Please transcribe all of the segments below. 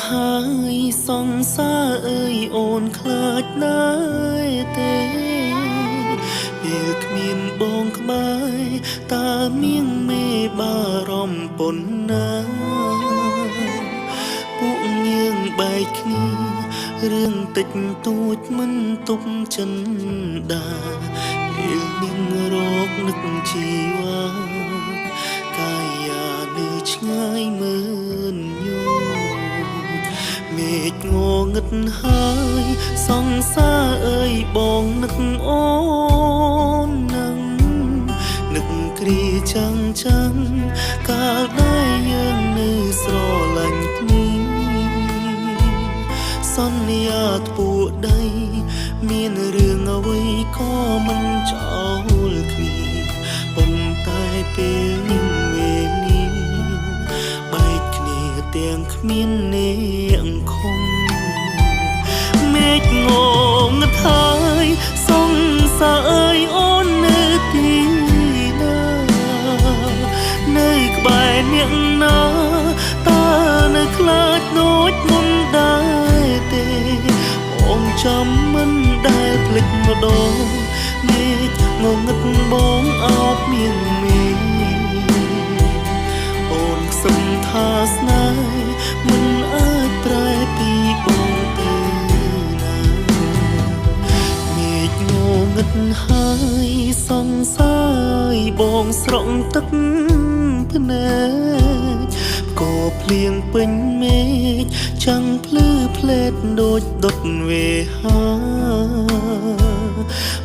ហើយសង្សារអើយអូនខ្លាចណាស់ទេពេលគ្មានបងក្បែរតើមៀងមេបារម្ភប៉ុណ្ណាពួកយើងបែកគ្នារឿងតិចតួចមិនទុកចិនដាពេលនាងរកនឹកជីវ៉ាកាយានៅឆ្ងាយមើលញោមេឃងងឹតហើយសង្សារអើយបងនឹកអូននឹងនឹកគ្រាចាំងកាលដែលយើងនៅស្រឡាញ់គ្នាសន្យាធ្ពួដីមានរឿងអ្វីក៏មិនចោលគ្នាប៉ុន្តែពេលនេះវេលាបែកគ្នាទាំងគ្មានអ្នកខំមេឃងងឹតហើយសង្សារអើយអូននៅទីណានៅក្បែរអ្នកណាតើនៅខ្លាចដូចមុនដែរទេអូនចាំមិនដែលភ្លេចម្ដងមេឃងងឹតបងអោបមៀងមេអូនខ្សឹមថាស្នេហ៍មិនអាចប្រែពីបងទៅណាមេឃងងឹតហើយសង្សារបងស្រក់ទឹកភ្នែកក៏ភ្លៀងពេញមេឃចាំងភ្លឺផ្លេតដូចដុតវេហា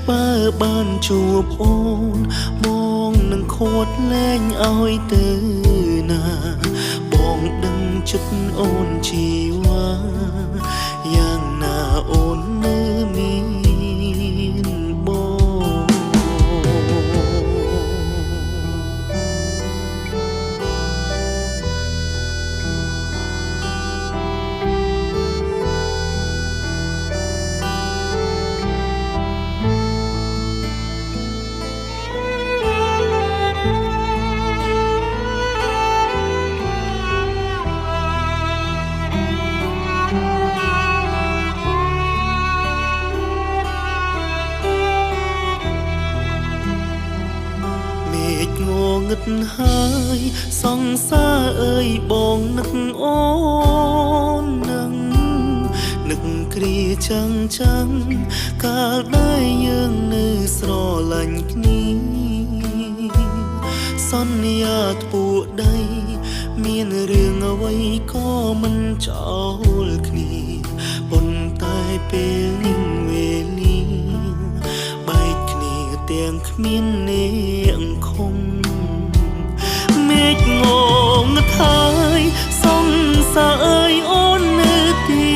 បើបានជួបអូនបងនឹងខួតលែងឲ្យទៅណាបងដឹងចិត្តអូនជីវ៉ាយ៉ាងណាអូននៅមានបងងឹតហើយសង្សារអើយបងនឹកអូននឹងនឹកគ្រាចាំងកាលដែលយើងនៅស្រឡាញ់គ្នាសន្យាធ្ពួដីមានរឿងអ្វីក៏មិនចោលគ្នាប៉ុន្តែពេលនេះវេលាបែកគ្នាទាំងគ្មានអ្នកខំមេឃងងឹតហើយសង្សារអើយអូននៅទី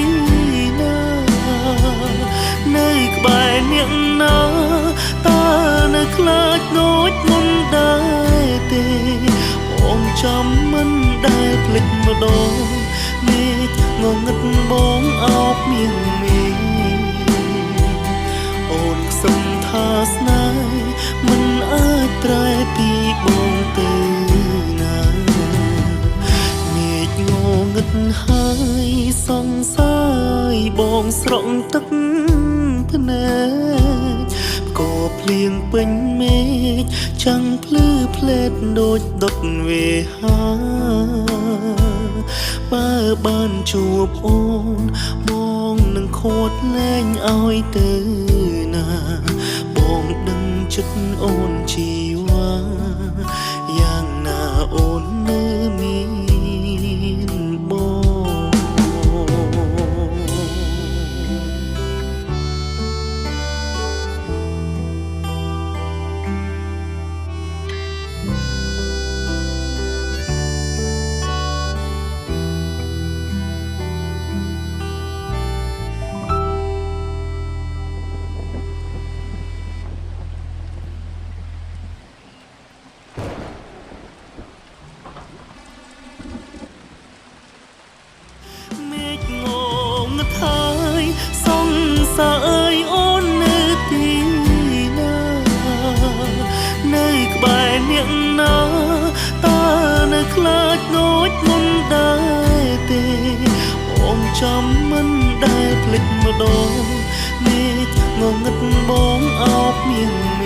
ណានៅក្បែរអ្នកណាតើនៅខ្លាចដូចមុនដែរទេបងចាំមិនដែលភ្លេចម្ដងមេឃងងឹតបងអោបមៀងមេអូនខ្សឹមថាស្នេហ៍មិនអាចប្រែពីបងទៅណាមេឃងងឹតហើយសង្សារបងស្រក់ទឹកភ្នែកក៏ភ្លៀងពេញមេឃចាំងភ្លឺផ្លេតដូចដុតវេហាបើបានជួបអូនបងនឹងខួតលែងឲ្យទៅណាបងដឹងចិត្តអូនជីវ៉ាយ៉ាងណាអូននៅមានបង ងវ